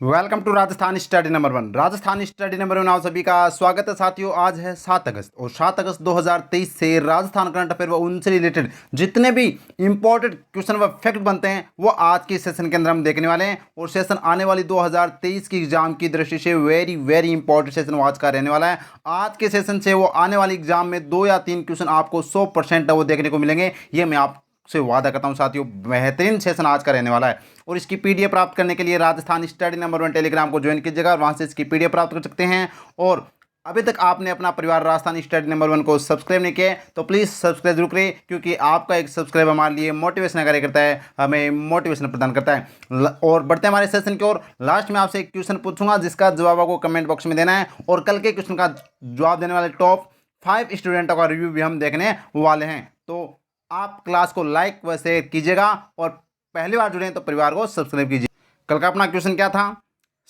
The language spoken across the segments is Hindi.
Welcome to Rajasthan study number 1। Rajasthan study number 1 आप सभी का स्वागत है साथियों। आज है 7 अगस्त और 7 अगस्त 2023 से राजस्थान करंट अफेयर व उनसे रिलेटेड जितने भी इंपॉर्टेंट क्वेश्चन व फैक्ट बनते हैं वो आज के सेशन के अंदर हम देखने वाले हैं। और सेशन आने वाली 2023 की एग्जाम की दृष्टि से वेरी वेरी इंपॉर्टेंट सेशन वो आज का रहने वाला है। आज के सेशन से वो आने वाली एग्जाम में 2 या 3 क्वेश्चन आपको 100% वो देखने को मिलेंगे। ये मैं आप से वादा करता हूं साथियों, बेहतरीन सेशन आज का रहने वाला है। और इसकी पीडीएफ प्राप्त करने के लिए राजस्थान स्टडी नंबर 1 टेलीग्राम को ज्वाइन कीजिएगा और वहां से इसकी पीडीएफ प्राप्त कर सकते हैं। और अभी तक आपने अपना परिवार राजस्थान स्टडी नंबर 1 को सब्सक्राइब नहीं किया तो प्लीज़ सब्सक्राइब जरूर करें, क्योंकि आपका एक सब्सक्राइब हमारे लिए मोटिवेशन कार्य करता है, हमें मोटिवेशन प्रदान करता है। और बढ़ते हैं हमारे सेशन की ओर। लास्ट में आपसे एक क्वेश्चन पूछूंगा जिसका जवाब आपको कमेंट बॉक्स में देना है। और कल के क्वेश्चन का जवाब देने वाले टॉप 5 स्टूडेंटों का रिव्यू भी हम देखने वाले हैं। तो आप क्लास को लाइक व शेयर कीजिएगा और पहली बार जुड़े हैं तो परिवार को सब्सक्राइब कीजिए। कल का अपना क्वेश्चन क्या था?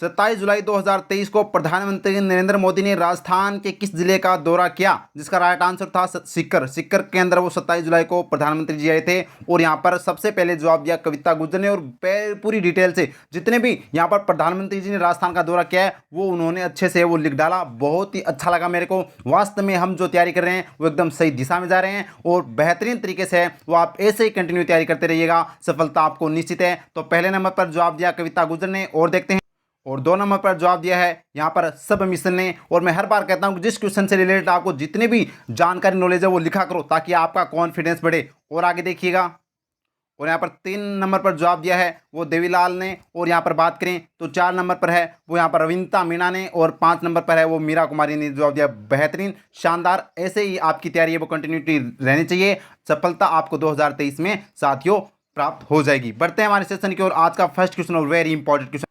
27 जुलाई 2023 को प्रधानमंत्री नरेंद्र मोदी ने राजस्थान के किस जिले का दौरा किया? जिसका राइट आंसर था सीकर। सीकर के अंदर वो 27 जुलाई को प्रधानमंत्री जी आए थे। और यहाँ पर सबसे पहले जवाब दिया कविता गुर्जर ने। और पूरी डिटेल से जितने भी यहाँ पर प्रधानमंत्री जी ने राजस्थान का दौरा किया है वो उन्होंने अच्छे से वो लिख डाला। बहुत ही अच्छा लगा मेरे को। वास्तव में हम जो तैयारी कर रहे हैं वो एकदम सही दिशा में जा रहे हैं और बेहतरीन तरीके से है। वो आप ऐसे ही कंटिन्यू तैयारी करते रहिएगा, सफलता आपको निश्चित है। तो पहले नंबर पर जवाब दिया कविता गुर्जर ने। और देखते हैं। और 2 नंबर पर जवाब दिया है यहाँ पर सब मिशन ने। और मैं हर बार कहता हूँ कि जिस क्वेश्चन से रिलेटेड आपको जितनी भी जानकारी नॉलेज है वो लिखा करो ताकि आपका कॉन्फिडेंस बढ़े। और आगे देखिएगा। और यहाँ पर 3 नंबर पर जवाब दिया है वो देवीलाल ने। और यहाँ पर बात करें तो 4 नंबर पर है वो यहाँ पर रविंद्रा मीणा ने। और 5 नंबर पर है वो मीरा कुमारी ने जवाब दिया। बेहतरीन, शानदार। ऐसे ही आपकी तैयारी है वो कंटिन्यूटी रहनी चाहिए। सफलता आपको 2023 में साथियों प्राप्त हो जाएगी। बढ़ते हैं हमारे सेशन की ओर। आज का फर्स्ट क्वेश्चन और very important question.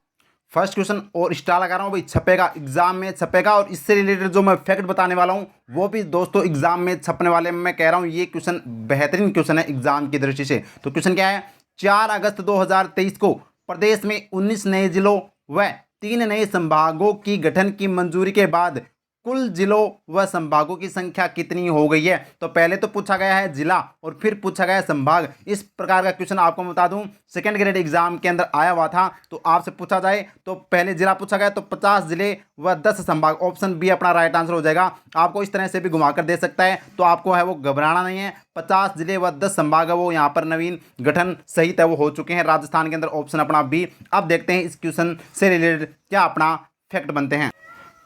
First question और स्टार लगा रहा हूँ भाई, छपेगा एग्जाम में छपेगा। और इससे रिलेटेड जो मैं फैक्ट बताने वाला हूँ वो भी दोस्तों एग्जाम में छपने वाले हैं। मैं कह रहा हूँ ये क्वेश्चन बेहतरीन क्वेश्चन है एग्जाम की दृष्टि से। तो क्वेश्चन क्या है? 4 अगस्त 2023 को प्रदेश में 19 नए जिलों व 3 नए संभागों की गठन की मंजूरी के बाद कुल जिलों व संभागों की संख्या कितनी हो गई है? तो पहले तो पूछा गया है जिला और फिर पूछा गया है संभाग। इस प्रकार का क्वेश्चन आपको मैं बता दूं सेकंड ग्रेड एग्जाम के अंदर आया हुआ था। तो आपसे पूछा जाए तो पहले जिला पूछा गया तो 50 जिले व 10 संभाग। ऑप्शन बी अपना राइट आंसर हो जाएगा। आपको इस तरह से भी घुमाकर दे सकता है, तो आपको है वो घबराना नहीं है। 50 जिले व 10 संभाग है वो यहाँ पर नवीन गठन सहित है वो हो चुके हैं राजस्थान के अंदर। ऑप्शन अपना बी। अब देखते हैं इस क्वेश्चन से रिलेटेड क्या अपना फैक्ट बनते हैं।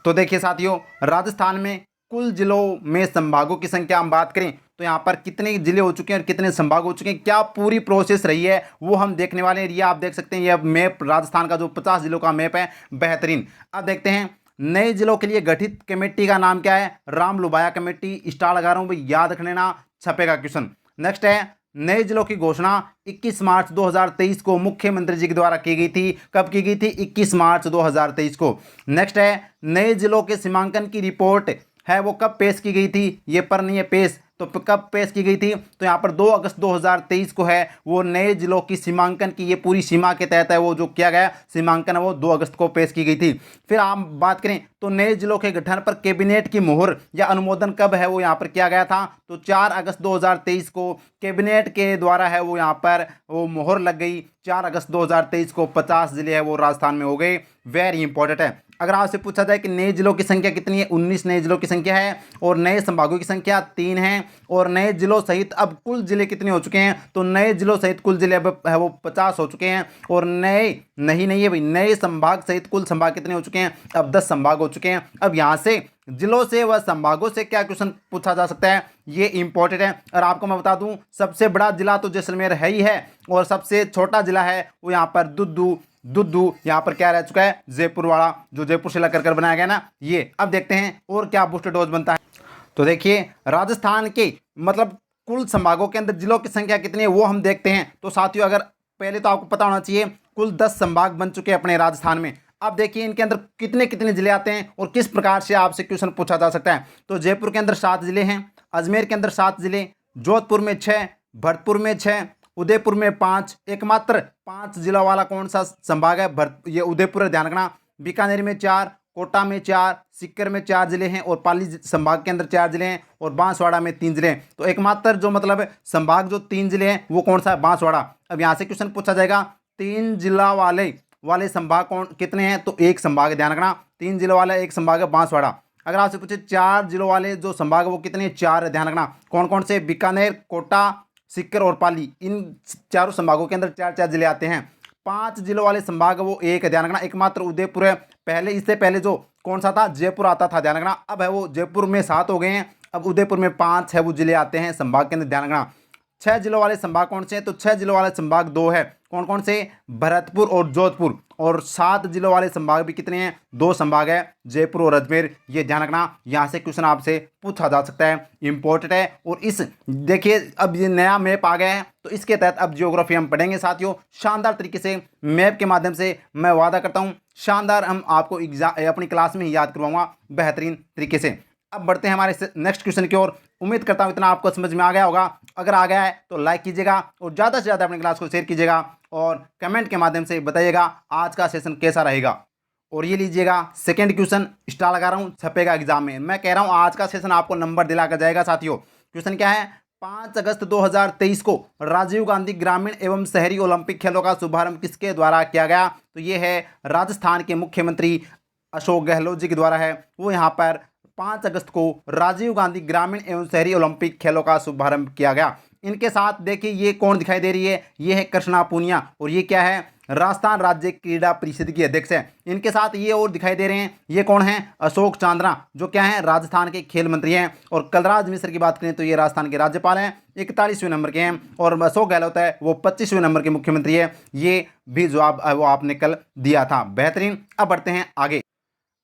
तो देखिए साथियों, राजस्थान में कुल जिलों में संभागों की संख्या हम बात करें तो यहाँ पर कितने जिले हो चुके हैं और कितने संभाग हो चुके हैं, क्या पूरी प्रोसेस रही है वो हम देखने वाले हैं। ये आप देख सकते हैं, यह मैप राजस्थान का जो 50 जिलों का मैप है, बेहतरीन। अब देखते हैं नए जिलों के लिए गठित कमेटी का नाम क्या है? राम लुबाया कमेटी। स्टार लगा रहा हूँ भाई, याद रख लेना, छपेगा क्वेश्चन। नेक्स्ट है नए जिलों की घोषणा 21 मार्च 2023 को मुख्यमंत्री जी के द्वारा की गई थी। कब की गई थी? 21 मार्च 2023 को। नेक्स्ट है नए जिलों के सीमांकन की रिपोर्ट है वो कब पेश की गई थी? ये पर नहीं है पेश, तो कब पेश की गई थी? तो यहाँ पर 2 अगस्त 2023 को है वो नए जिलों की सीमांकन की, ये पूरी सीमा के तहत है वो जो किया गया सीमांकन है वो 2 अगस्त को पेश की गई थी। फिर हम बात करें तो नए जिलों के गठन पर कैबिनेट की मोहर या अनुमोदन कब है वो यहाँ पर किया गया था? तो 4 अगस्त 2023 को कैबिनेट के द्वारा है वो यहाँ पर वो मोहर लग गई। 4 अगस्त 2023 को 50 जिले है वो राजस्थान में हो गए। वेरी इंपॉर्टेंट है। अगर आपसे पूछा जाए कि नए जिलों की संख्या कितनी है, 19 नए जिलों की संख्या है और नए संभागों की संख्या 3 है। और नए जिलों सहित अब कुल जिले कितने हो चुके हैं? तो नए जिलों सहित कुल जिले अब है वो 50 हो चुके हैं। और नए नहीं है भाई, नए संभाग सहित कुल संभाग कितने हो चुके हैं? अब 10 संभाग हो चुके हैं। अब यहाँ से जिलों से व संभागों से क्या क्वेश्चन पूछा जा सकता है, ये इंपॉर्टेंट है। और आपको मैं बता दूं सबसे बड़ा जिला तो जैसलमेर है ही है और सबसे छोटा जिला है वो यहाँ पर दुद्दू यहाँ पर क्या रह चुका है? जयपुर वाला, जो जयपुर से लग कर बनाया गया ना ये। अब देखते हैं और क्या बूस्टर डोज बनता है। तो देखिए राजस्थान के मतलब कुल संभागों के अंदर जिलों की संख्या कितनी है वो हम देखते हैं। तो साथियों अगर पहले तो आपको पता होना चाहिए कुल 10 संभाग बन चुके हैं अपने राजस्थान में। अब देखिए इनके अंदर कितने कितने जिले आते हैं और किस प्रकार से आपसे क्वेश्चन पूछा जा सकता है। तो जयपुर के अंदर 7 जिले हैं, अजमेर के अंदर 7 जिले, जोधपुर में 6, भरतपुर में 6, उदयपुर में 5। एकमात्र 5 जिला वाला कौन सा संभाग है? ये उदयपुर है, ध्यान रखना। बीकानेर में 4, कोटा में 4, सीकर में 4 जिले हैं और पाली संभाग के अंदर 4 जिले हैं और बांसवाड़ा में 3 जिले हैं। तो एकमात्र जो मतलब संभाग जो 3 जिले हैं वो कौन सा है? बांसवाड़ा। अब यहाँ से क्वेश्चन पूछा जाएगा 3 जिला वाले वाले संभाग कौन कितने हैं, तो एक संभाग है, ध्यान रखना। 3 जिलों वाला एक संभाग है बांसवाड़ा। अगर आपसे पूछे 4 जिलों वाले जो संभाग है वो कितने, 4 है, ध्यान रखना। कौन कौन से, बीकानेर, कोटा, सीकर और पाली, इन चारों संभागों के अंदर 4-4 जिले आते हैं। 5 जिलों वाले संभाग है वो एक है, ध्यान रखना, एकमात्र उदयपुर है। पहले इससे पहले जो कौन सा था, जयपुर आता था, ध्यान रखना। अब है वो जयपुर में 7 हो गए हैं, अब उदयपुर में 5 है वो जिले आते हैं संभाग के अंदर, ध्यान रखना। 6 जिलों वाले संभाग कौन से हैं, तो 6 जिलों वाले संभाग 2 है। कौन कौन से, भरतपुर और जोधपुर। और 7 जिलों वाले संभाग भी कितने हैं, 2 संभाग है, जयपुर और अजमेर। ये ध्यान रखना, यहाँ से क्वेश्चन आपसे पूछा जा सकता है, इंपॉर्टेंट है। और इस देखिए अब ये नया मैप आ गया है, तो इसके तहत अब ज्योग्राफी हम पढ़ेंगे साथियों, शानदार तरीके से मैप के माध्यम से। मैं वादा करता हूँ शानदार हम आपको एग्जाम अपनी क्लास में ही याद करवाऊंगा बेहतरीन तरीके से। अब बढ़ते हैं हमारे नेक्स्ट क्वेश्चन की ओर। उम्मीद करता हूँ इतना आपको समझ में आ गया होगा। अगर आ गया है तो लाइक कीजिएगा और ज़्यादा से ज़्यादा अपनी क्लास को शेयर कीजिएगा और कमेंट के माध्यम से बताइएगा आज का सेशन कैसा रहेगा। और ये लीजिएगा सेकंड क्वेश्चन, स्टार लगा रहा हूँ, छपेगा एग्जाम में। मैं कह रहा हूँ आज का सेशन आपको नंबर दिलाकर जाएगा साथियों। क्वेश्चन क्या है, 5 अगस्त 2023 को राजीव गांधी ग्रामीण एवं शहरी ओलंपिक खेलों का शुभारंभ किसके द्वारा किया गया, तो ये है राजस्थान के मुख्यमंत्री अशोक गहलोत जी के द्वारा है। वो यहाँ पर 5 अगस्त को राजीव गांधी ग्रामीण एवं शहरी ओलंपिक खेलों का शुभारंभ किया गया। इनके साथ देखिए ये कौन दिखाई दे रही है, ये है कृष्णा पूनिया और ये क्या है, राजस्थान राज्य क्रीड़ा परिषद की अध्यक्ष है। इनके साथ ये और दिखाई दे रहे हैं, ये कौन है, अशोक चांद्रा, जो क्या है राजस्थान के खेल मंत्री हैं। और कलराज मिश्र की बात करें तो ये राजस्थान के राज्यपाल हैं, 41वें नंबर के हैं। और अशोक गहलोत है वो 25वें नंबर के मुख्यमंत्री है। ये भी जवाब वो आपने कल दिया था, बेहतरीन। अब बढ़ते हैं आगे।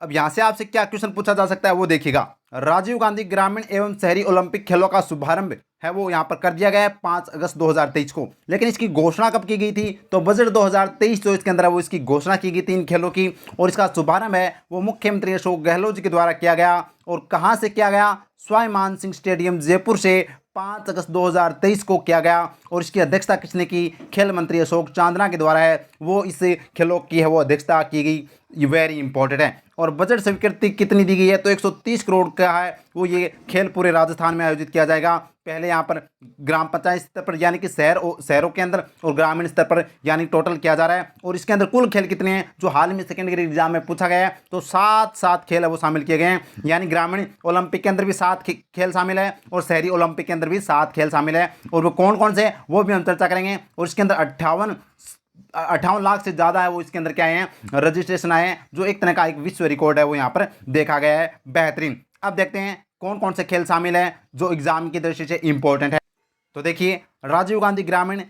अब यहाँ से आपसे क्या क्वेश्चन पूछा जा सकता है वो देखिएगा। राजीव गांधी ग्रामीण एवं शहरी ओलंपिक खेलों का शुभारंभ है वो यहाँ पर कर दिया गया है 5 अगस्त 2023 को, लेकिन इसकी घोषणा कब की गई थी, तो बजट 2023 जो इसके अंदर है वो इसकी घोषणा की गई थी इन खेलों की। और इसका शुभारंभ है वो मुख्यमंत्री अशोक गहलोत जी के द्वारा किया गया। और कहाँ से किया गया, स्वाभिमान सिंह स्टेडियम जयपुर से 5 अगस्त 2023 को किया गया। और इसकी अध्यक्षता किसने की, खेल मंत्री अशोक चांद्रा के द्वारा है वो इस खेलों की है वो अध्यक्षता की गई। ये वेरी इंपॉर्टेंट है। और बजट स्वीकृति कितनी दी गई है, तो 130 करोड़ का है वो ये खेल पूरे राजस्थान में आयोजित किया जाएगा। पहले यहाँ पर ग्राम पंचायत स्तर पर यानी कि शहरों के अंदर और ग्रामीण स्तर पर यानी टोटल किया जा रहा है। और इसके अंदर कुल खेल कितने हैं, जो हाल में सेकेंड ग्रेड एग्जाम में पूछा गया है, तो 7 खेल है वो शामिल किए गए हैं। यानी ग्रामीण ओलंपिक के अंदर भी 7 खेल शामिल है और शहरी ओलंपिक के अंदर भी 7 खेल शामिल है। और वो कौन कौन से वो भी हम चर्चा करेंगे। और इसके अंदर 58 लाख से ज़्यादा है वो इसके अंदर क्या है, रजिस्ट्रेशन आए हैं, जो एक तरह का एक विश्व रिकॉर्ड है वो यहाँ पर देखा गया है, बेहतरीन। अब देखते हैं कौन कौन से खेल शामिल हैं जो एग्जाम की दृष्टि से इंपॉर्टेंट है। तो देखिए राजीव गांधी ग्रामीण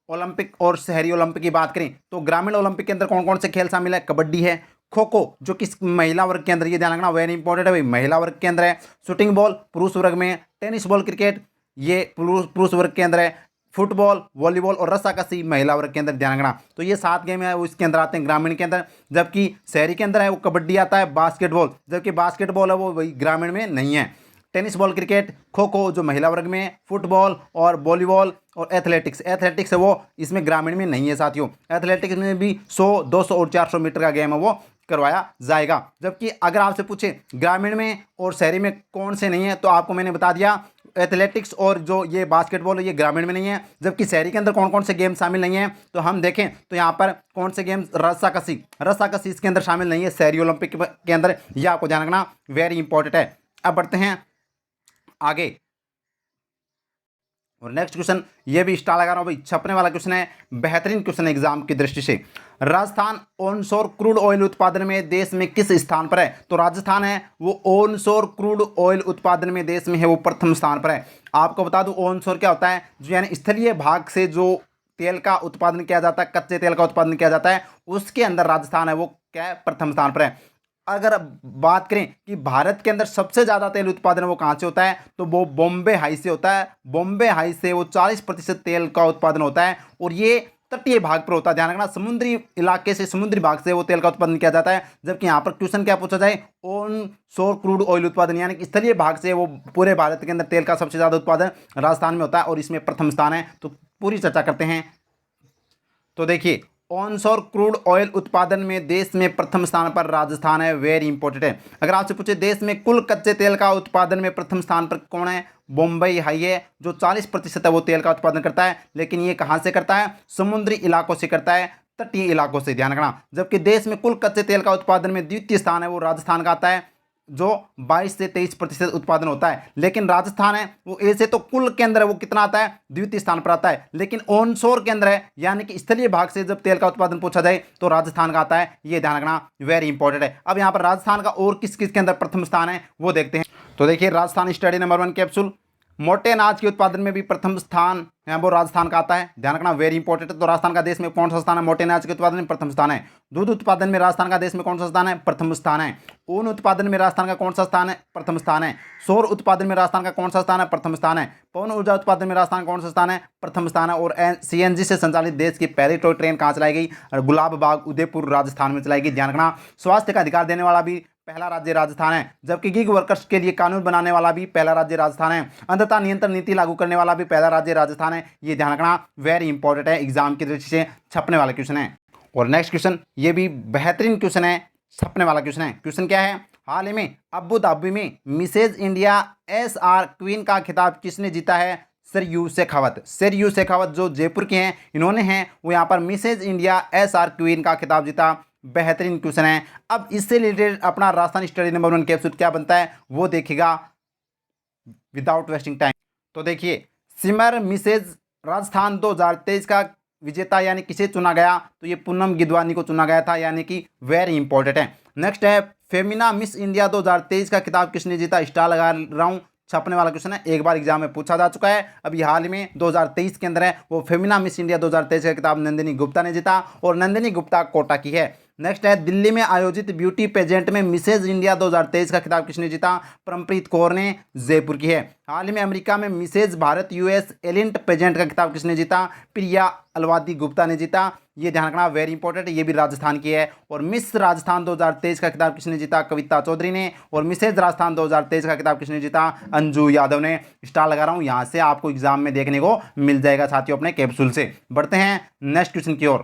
ओलंपिक और शहरी ओलंपिक की बात करें तो ग्रामीण ओलंपिक के अंदर कौन कौन से खेल शामिल है, कबड्डी है, खो खो जो कि महिला वर्ग के अंदर, ये ध्यान रखना वेरी इंपॉर्टेंट है भाई, महिला वर्ग के अंदर है, शूटिंग बॉल पुरुष वर्ग में, टेनिस बॉल क्रिकेट ये पुरुष वर्ग के अंदर है, फुटबॉल, वॉलीबॉल और रस्साकशी महिला वर्ग के अंदर, ध्यान रखना। तो ये 7 गेम है वो इसके अंदर आते हैं ग्रामीण के अंदर। जबकि शहरी के अंदर है वो कबड्डी आता है, बास्केटबॉल, जबकि बास्केटबॉल है वो वही ग्रामीण में नहीं है, tennis ball cricket, kho kho जो महिला वर्ग में, फुटबॉल और वॉलीबॉल और एथलेटिक्स है वो इसमें ग्रामीण में नहीं है साथियों। एथलेटिक्स में भी 100, 200 और 400 मीटर का गेम है वो करवाया जाएगा। जबकि अगर आपसे पूछे ग्रामीण में और शहरी में कौन से नहीं है, तो आपको मैंने बता दिया एथलेटिक्स और जो ये बास्केटबॉल ये ग्रामीण में नहीं है। जबकि शहरी के अंदर कौन कौन से गेम शामिल नहीं है, तो हम देखें तो यहाँ पर कौन से गेम, रस्साकशी इसके अंदर शामिल नहीं है शहरी ओलंपिक के अंदर, यह आपको ध्यान रखना वेरी इंपॉर्टेंट है। अब बढ़ते हैं आगे। और नेक्स्ट क्वेश्चन ये भी स्टार लगा रहा हूँ भाई, छपने वाला क्वेश्चन है, बेहतरीन क्वेश्चन एग्जाम की दृष्टि से। राजस्थान ऑनशोर क्रूड ऑयल उत्पादन में देश में किस स्थान पर है, तो राजस्थान है वो ऑनशोर क्रूड ऑयल उत्पादन में देश में है वो प्रथम स्थान पर है। आपको बता दूं ऑनशोर क्या होता है, जो यानी स्थलीय भाग से जो तेल का उत्पादन किया जाता है, कच्चे तेल का उत्पादन किया जाता है, उसके अंदर राजस्थान है वो क्या है, प्रथम स्थान पर है। अगर बात करें कि भारत के अंदर सबसे ज़्यादा तेल उत्पादन वो कहाँ से होता है, तो वो बॉम्बे हाई से होता है। बॉम्बे हाई से वो 40% तेल का उत्पादन होता है और ये तटीय भाग पर होता है, ध्यान रखना, समुद्री इलाके से, समुद्री भाग से वो तेल का उत्पादन किया जाता है। जबकि यहाँ पर क्वेश्चन क्या पूछा जाए, ऑन शोर क्रूड ऑयल उत्पादन यानी कि स्थलीय भाग से वो पूरे भारत के अंदर तेल का सबसे ज़्यादा उत्पादन राजस्थान में होता है और इसमें प्रथम स्थान है। तो पूरी चर्चा करते हैं। तो देखिए ऑनशोर क्रूड ऑयल उत्पादन में देश में प्रथम स्थान पर राजस्थान है, वेरी इंपॉर्टेंट है। अगर आपसे पूछे देश में कुल कच्चे तेल का उत्पादन में प्रथम स्थान पर कौन है, बॉम्बे हाई है जो 40% है वो तेल का उत्पादन करता है। लेकिन ये कहाँ से करता है, समुद्री इलाकों से करता है। तटीय इलाकों से, ध्यान रखना। जबकि देश में कुल कच्चे तेल का उत्पादन में द्वितीय स्थान है वो राजस्थान का आता है, जो 22 से 23% उत्पादन होता है। लेकिन राजस्थान है वो ऐसे तो कुल के अंदर है वो कितना आता है, द्वितीय स्थान पर आता है। लेकिन ऑनशोर के अंदर है, यानी कि स्थलीय भाग से जब तेल का उत्पादन पूछा जाए तो राजस्थान का आता है, ये ध्यान रखना, वेरी इंपॉर्टेंट है। अब यहाँ पर राजस्थान का और किस किस के अंदर प्रथम स्थान है वो देखते हैं। तो देखिए राजस्थान स्टडी नंबर 1 कैप्सूल, मोटे अनाज के उत्पादन में भी प्रथम स्थान है वो राजस्थान का आता है, ध्यान रखना, वेरी इंपॉर्टेंट है। तो राजस्थान का देश में कौन सा स्थान है, मोटे अनाज के उत्पादन में प्रथम स्थान है। दूध उत्पादन में राजस्थान का देश में कौन सा स्थान है, प्रथम स्थान है। ऊन उत्पादन में राजस्थान का कौन सा स्थान है, प्रथम स्थान है। सौर उत्पादन में राजस्थान का कौन सा स्थान है, प्रथम स्थान है। पवन ऊर्जा उत्पादन में राजस्थान का कौन सा स्थान है, प्रथम स्थान है। और CNG से संचालित देश की पहली टॉय ट्रेन कहाँ चलाई गई, गुलाब बाग उदयपुर राजस्थान में चलाई गई, ध्यान रखना। स्वास्थ्य का अधिकार देने वाला भी पहला राज्य राजस्थान है, जबकि गिग वर्कर्स के लिए कानून बनाने वाला भी पहला राज्य राजस्थान है। अंधता नियंत्रण नीति लागू करने वाला भी पहला राज्य राजस्थान है, ये ध्यान रखना, वेरी इंपॉर्टेंट है, एग्जाम की दृष्टि से छपने वाला क्वेश्चन है। और नेक्स्ट क्वेश्चन, ये भी बेहतरीन क्वेश्चन है, छपने वाला क्वेश्चन है। क्वेश्चन क्या है, हाल ही में अबू धाबी में मिसेज इंडिया SR क्वीन का खिताब किसने जीता है, सरयू शेखावत। सरयू शेखावत जो जयपुर के हैं, इन्होंने हैं वो यहाँ पर मिसेज इंडिया SR क्वीन का खिताब जीता, बेहतरीन क्वेश्चन है। अब इससे रिलेटेड अपना राजस्थान स्टडी नंबर 1 कैप्सूल क्या बनता है वो देखिएगा विदाउट वेस्टिंग टाइम। तो देखिए सिमर मिसेज राजस्थान 2023 का विजेता यानी किसे चुना गया, तो ये पूनम गिदवानी को चुना गया था, यानी कि वेरी इंपॉर्टेंट है। नेक्स्ट है फेमिना मिस इंडिया 2023 का खिताब किसने जीता, स्टार लगा रहा हूँ, छपने वाला क्वेश्चन है, एक बार एग्जाम में पूछा जा चुका है। अभी हाल में 2023 के अंदर है वो फेमिना मिस इंडिया 2023 का खिताब नंदिनी गुप्ता ने जीता, और नंदिनी गुप्ता कोटा की है। नेक्स्ट है दिल्ली में आयोजित ब्यूटी पेजेंट में मिसेज इंडिया 2023 का खिताब किसने जीता, परमप्रीत कौर ने, जयपुर की है। हाल ही में अमेरिका में मिसेज भारत US एलिंट पेजेंट का खिताब किसने जीता, प्रिया अलवादी गुप्ता ने जीता, ये ध्यान रखना, वेरी इंपॉर्टेंट, ये भी राजस्थान की है। और मिस राजस्थान 2023 का खिताब किसने जीता, कविता चौधरी ने, और मिसेज राजस्थान 2023 का खिताब किसने जीता, अंजू यादव ने। स्टार लगा रहा हूँ, यहाँ से आपको एग्जाम में देखने को मिल जाएगा साथियों अपने कैप्सूल से। बढ़ते हैं नेक्स्ट क्वेश्चन की ओर।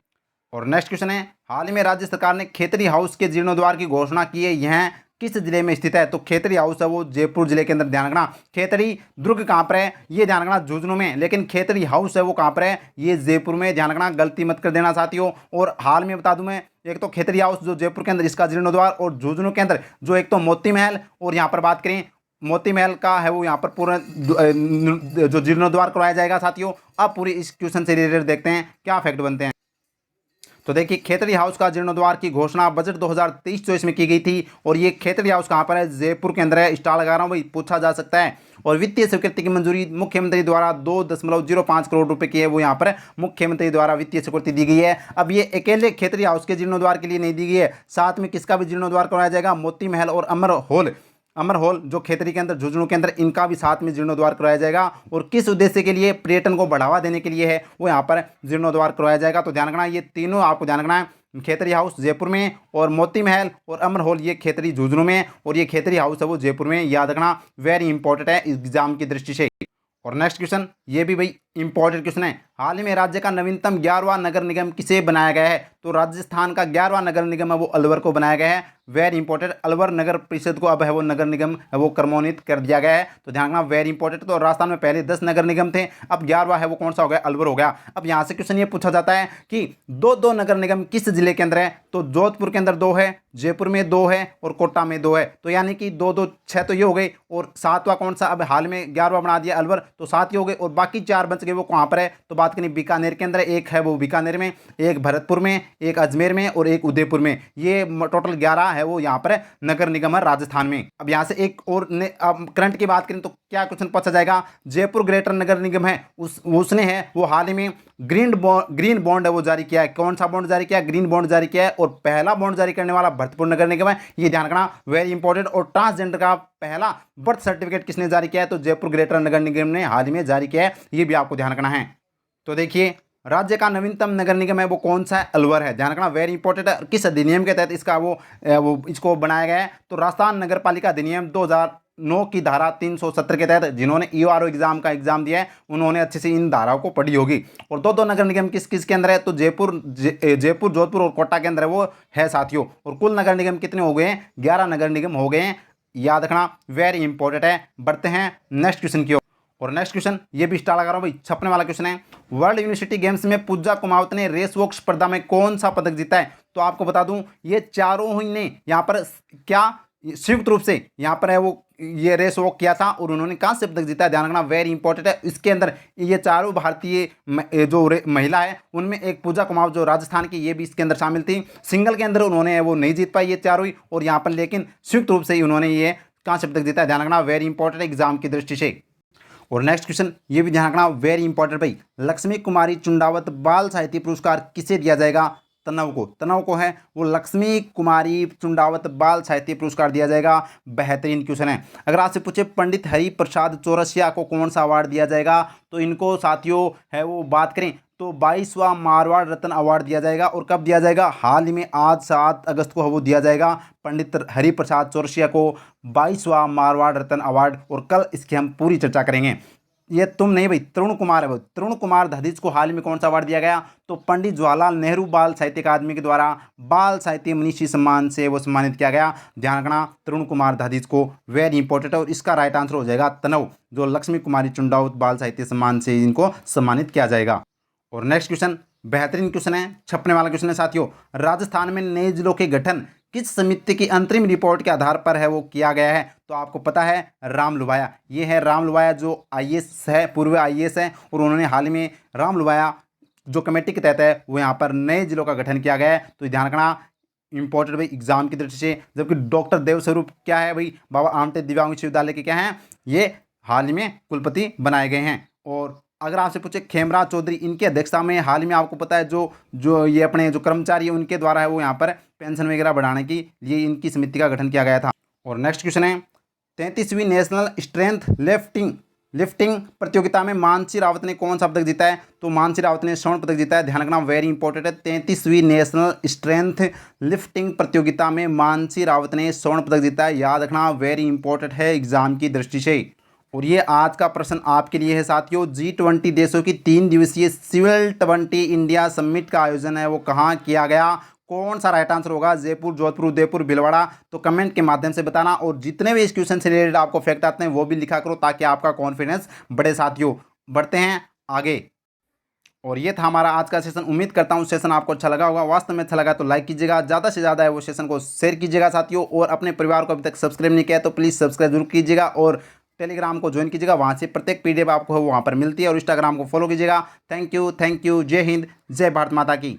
और नेक्स्ट क्वेश्चन है, हाल ही में राज्य सरकार ने खेतरी हाउस के जीर्णोद्वार की घोषणा की है, यह किस जिले में स्थित है, तो खेतरी हाउस है वो जयपुर जिले के अंदर, ध्यान रखना। खेतरी दुर्ग कहाँ पर है, ये ध्यान रखना, झुंझुनू में, लेकिन खेतरी हाउस है वो कहाँ पर है, ये जयपुर में, ध्यान रखना, गलती मत कर देना साथियों। और हाल में बता दूं मैं, एक तो खेतरी हाउस जो जयपुर के अंदर इसका जीर्णोद्वार, और झुंझुनू के अंदर जो एक तो मोती महल, और यहाँ पर बात करें मोती महल का है वो यहाँ पर पूरा जो जीर्णोद्वार करवाया जाएगा साथियों। अब पूरी इस क्वेश्चन से रिलेटेड देखते हैं क्या फैक्ट बनते हैं। तो देखिए खेतड़ी हाउस का जीर्णोद्वार की घोषणा बजट 2023-24 में की गई थी, और ये खेतड़ी हाउस कहाँ पर है, जयपुर के अंदर है, स्टार लगा रहा हूँ भाई, पूछा जा सकता है। और वित्तीय स्वीकृति की मंजूरी मुख्यमंत्री द्वारा 2.05 करोड़ रुपए की है वो यहाँ पर मुख्यमंत्री द्वारा वित्तीय स्वीकृति दी गई है। अब ये अकेले खेतड़ी हाउस के जीर्णोद्वार के लिए नहीं दी गई है, साथ में किसका भी जीर्णोद्वार कराया जाएगा, मोती महल और अमर हॉल जो खेतरी के अंदर झुंझुनू के अंदर, इनका भी साथ में जीर्णोद्वार करवाया जाएगा। और किस उद्देश्य के लिए, पर्यटन को बढ़ावा देने के लिए है वो यहाँ पर जीर्णोद्वार करवाया जाएगा। तो ध्यान रखना, ये तीनों आपको ध्यान रखना है, खेतरी हाउस जयपुर में, और मोती महल और अमर हॉल ये खेतरी झुंझुनू में, और ये खेतरी हाउस है वो जयपुर में, याद रखना, वेरी इंपॉर्टेंट है एग्जाम की दृष्टि से। और नेक्स्ट क्वेश्चन, ये भी भाई इंपॉर्टेंट क्वेश्चन है, हाल ही में राज्य का नवीनतम 11वां नगर निगम किसे बनाया गया है, तो राजस्थान का 11वां नगर निगम है वो अलवर को बनाया गया है, वेरी इंपॉर्टेंट। अलवर नगर परिषद को अब है वो नगर निगम है वो क्रमोन्नत कर दिया गया है, तो ध्यान रखना, वेरी इंपॉर्टेंट। तो राजस्थान में पहले 10 नगर निगम थे, अब 11वां है वो कौन सा हो गया, अलवर हो गया। अब यहाँ से क्वेश्चन ये पूछा जाता है कि दो नगर निगम किस जिले के अंदर है, तो जोधपुर के अंदर 2 है, जयपुर में 2 है, और कोटा में 2 है, तो यानी कि 2 6 तो ये हो गई, और 7वां कौन सा, अब हाल में 11वां बना दिया अलवर, तो 7 ही हो गए, और बाकी 4 बच गए वो कहाँ पर है, तो बात करें बीकानेर के अंदर, एक है वो बीकानेर में, एक भरतपुर में, एक अजमेर में, और एक उदयपुर में, ये टोटल 11 है वो यहाँ पर नगर निगम है राजस्थान में। अब यहाँ से एक और करंट की बात करें तो क्या क्वेश्चन पूछा जाएगा, जयपुर ग्रेटर नगर निगम है उसने है वो हाल ही में ग्रीन बॉन्ड है वो जारी किया है, कौन सा बॉन्ड जारी किया है, ग्रीन बॉन्ड जारी किया है, और पहला बॉन्ड जारी करने वाला भरतपुर नगर निगम है, ये ध्यान रखना, वेरी इंपॉर्टेंट। और ट्रांसजेंडर का पहला बर्थ सर्टिफिकेट किसने जारी किया है, तो जयपुर ग्रेटर नगर निगम ने हाल ही में जारी किया है, ये भी आपको ध्यान रखना है। तो देखिए राज्य का नवीनतम नगर निगम है वो कौन सा है, अलवर है, ध्यान रखना, वेरी इंपॉर्टेंट है। किस अधिनियम के तहत इसका वो इसको बनाया गया है, तो राजस्थान नगर पालिका अधिनियम 2009 की धारा 370 के तहत, जिन्होंने EORO एग्जाम का एग्जाम दिया है उन्होंने अच्छे से इन धाराओं को पढ़ी होगी। और दो नगर निगम किस किस के अंदर है, तो जयपुर जोधपुर और कोटा के अंदर है वो है साथियों। और कुल नगर निगम कितने हो गए हैं, 11 नगर निगम हो गए हैं, याद रखना, वेरी इंपॉर्टेंट है। बढ़ते हैं नेक्स्ट क्वेश्चन की ओर। और नेक्स्ट क्वेश्चन, ये भी स्टार लगा रहा हूँ भाई, छपने वाला क्वेश्चन है। वर्ल्ड यूनिवर्सिटी गेम्स में पूजा कुमावत ने रेस वॉक स्पर्धा में कौन सा पदक जीता है? तो आपको बता दूं, ये चारों ही ने यहाँ पर क्या संयुक्त रूप से यहाँ पर है वो ये रेस वॉक किया था और उन्होंने कांस्य पदक जीता है। ध्यान रखना, वेरी इंपॉर्टेंट है। इसके अंदर ये चारों भारतीय जो महिला है उनमें एक पूजा कुमावत जो राजस्थान की, ये भी इसके अंदर शामिल थी। सिंगल के अंदर उन्होंने वो नहीं जीत पाई ये चारों ही, और यहाँ पर लेकिन संयुक्त रूप से ही उन्होंने ये कांस्य पदक जीता है। ध्यान रखना, वेरी इंपॉर्टेंट एग्जाम की दृष्टि से। और नेक्स्ट क्वेश्चन, ये भी ध्यान रखना, वेरी इंपॉर्टेंट भाई, लक्ष्मी कुमारी चुंडावत बाल साहित्य पुरस्कार किसे दिया जाएगा? तनव को है वो लक्ष्मी कुमारी चुंडावत बाल साहित्य पुरस्कार दिया जाएगा। बेहतरीन क्वेश्चन है। अगर आपसे पूछे पंडित हरि प्रसाद चौरसिया को कौन सा अवार्ड दिया जाएगा, तो इनको साथियों है वो बात करें तो 22वां मारवाड़ रत्न अवार्ड दिया जाएगा। और कब दिया जाएगा? हाल ही में आज 7 अगस्त को वो दिया जाएगा पंडित हरि प्रसाद चौरसिया को 22वां मारवाड़ रत्न अवार्ड। और कल इसकी हम पूरी चर्चा करेंगे। ये तुम नहीं भाई, तरुण कुमार है वो, तरुण कुमार दधीच को हाल ही में कौन सा अवार्ड दिया गया? तो पंडित जवाहरलाल नेहरू बाल साहित्य अकादमी के द्वारा बाल साहित्य मनीषी सम्मान से वो सम्मानित किया गया। ध्यान रखना, तरुण कुमार दधीच को, वेरी इंपॉर्टेंट है। और इसका राइट आंसर हो जाएगा तनव, जो लक्ष्मी कुमारी चुंडावत बाल साहित्य सम्मान से इनको सम्मानित किया जाएगा। और नेक्स्ट क्वेश्चन, बेहतरीन क्वेश्चन है, छपने वाला क्वेश्चन है साथियों। राजस्थान में नए जिलों के गठन किस समिति की अंतरिम रिपोर्ट के आधार पर है वो किया गया है? तो आपको पता है राम लुवाया, ये है राम लुवाया जो आईएएस है, पूर्व आईएएस है। और उन्होंने हाल ही में राम लुवाया जो कमेटी के तहत है वो यहाँ पर नए जिलों का गठन किया गया है। तो ध्यान रखना, इंपॉर्टेंट भाई एग्जाम की दृष्टि से। जबकि डॉक्टर देवस्वरूप क्या है भाई, बाबा आमटे दिव्यांग विश्वविद्यालय के क्या हैं, ये हाल ही में कुलपति बनाए गए हैं। और अगर आपसे पूछे खेमराज चौधरी, इनकी अध्यक्षता में हाल ही में आपको पता है जो ये अपने जो कर्मचारी है उनके द्वारा है वो यहाँ पर पेंशन वगैरह बढ़ाने के लिए इनकी समिति का गठन किया गया था। और नेक्स्ट क्वेश्चन है, 33वीं नेशनल स्ट्रेंथ लिफ्टिंग प्रतियोगिता में मानसी रावत ने कौन सा पदक जीता है? तो मानसी रावत ने स्वर्ण पदक जीता है। ध्यान रखना, वेरी इंपॉर्टेंट है। 33वीं नेशनल स्ट्रेंथ लिफ्टिंग प्रतियोगिता में मानसी रावत ने स्वर्ण पदक जीता है। याद रखना, वेरी इंपॉर्टेंट है एग्जाम की दृष्टि से। और ये आज का प्रश्न आपके लिए है साथियों, G20 देशों की 3 दिवसीय सिविल 20 इंडिया समिट का आयोजन है वो कहाँ किया गया? कौन सा राइट आंसर होगा? जयपुर, जोधपुर, उदयपुर, भीलवाड़ा? तो कमेंट के माध्यम से बताना। और जितने भी इस क्वेश्चन से रिलेटेड आपको फैक्ट आते हैं वो भी लिखा करो ताकि आपका कॉन्फिडेंस बढ़े साथियों। बढ़ते हैं आगे। और ये था हमारा आज का सेशन। उम्मीद करता हूँ सेशन आपको अच्छा लगा होगा। वास्तव में अच्छा लगा तो लाइक कीजिएगा, ज़्यादा से ज़्यादा है वो सेशन को शेयर कीजिएगा साथियों। और अपने परिवार को अभी तक सब्सक्राइब नहीं किया तो प्लीज़ सब्सक्राइब जरूर कीजिएगा। और टेलीग्राम को ज्वाइन कीजिएगा, वहाँ से प्रत्येक पीडीएफ आपको वहाँ पर मिलती है। और इंस्टाग्राम को फॉलो कीजिएगा। थैंक यू, जय हिंद, जय भारत माता की।